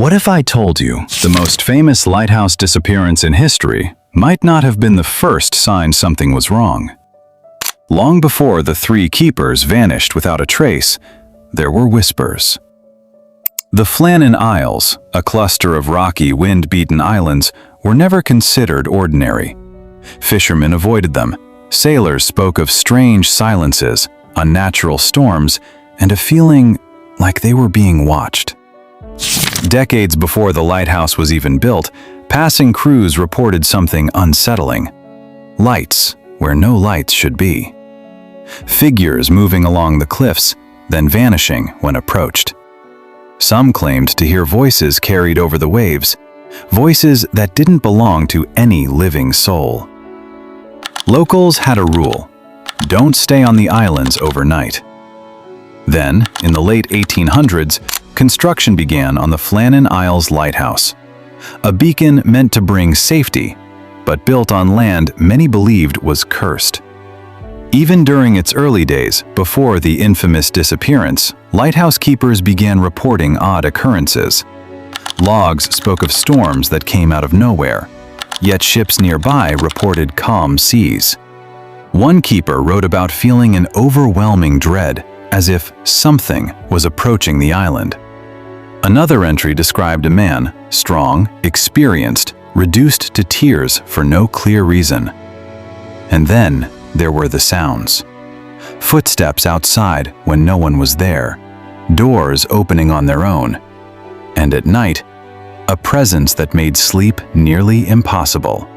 What if I told you the most famous lighthouse disappearance in history might not have been the first sign something was wrong? Long before the three keepers vanished without a trace, there were whispers. The Flannan Isles, a cluster of rocky, wind-beaten islands, were never considered ordinary. Fishermen avoided them. Sailors spoke of strange silences, unnatural storms, and a feeling like they were being watched. Decades before the lighthouse was even built, passing crews reported something unsettling. Lights where no lights should be. Figures moving along the cliffs, then vanishing when approached. Some claimed to hear voices carried over the waves, voices that didn't belong to any living soul. Locals had a rule: don't stay on the islands overnight. Then, in the late 1800s, construction began on the Flannan Isles Lighthouse, a beacon meant to bring safety, but built on land many believed was cursed. Even during its early days, before the infamous disappearance, lighthouse keepers began reporting odd occurrences. Logs spoke of storms that came out of nowhere, yet ships nearby reported calm seas. One keeper wrote about feeling an overwhelming dread, as if something was approaching the island. Another entry described a man, strong, experienced, reduced to tears for no clear reason. And then there were the sounds. Footsteps outside when no one was there, doors opening on their own, and at night, a presence that made sleep nearly impossible.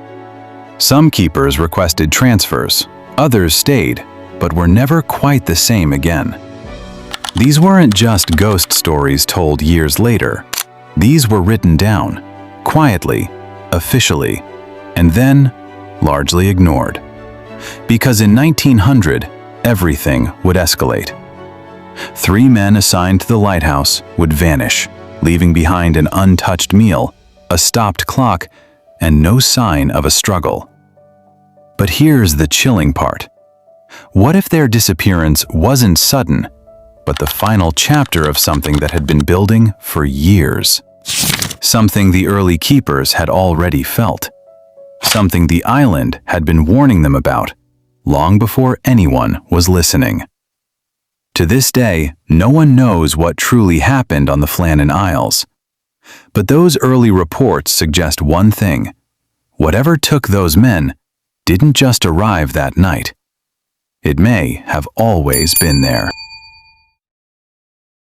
Some keepers requested transfers, others stayed, but were never quite the same again. These weren't just ghost stories told years later. These were written down, quietly, officially, and then largely ignored. Because in 1900, everything would escalate. 3 men assigned to the lighthouse would vanish, leaving behind an untouched meal, a stopped clock, and no sign of a struggle. But here's the chilling part. What if their disappearance wasn't sudden, but the final chapter of something that had been building for years? Something the early keepers had already felt. Something the island had been warning them about, long before anyone was listening. To this day, no one knows what truly happened on the Flannan Isles. But those early reports suggest one thing: whatever took those men didn't just arrive that night. It may have always been there.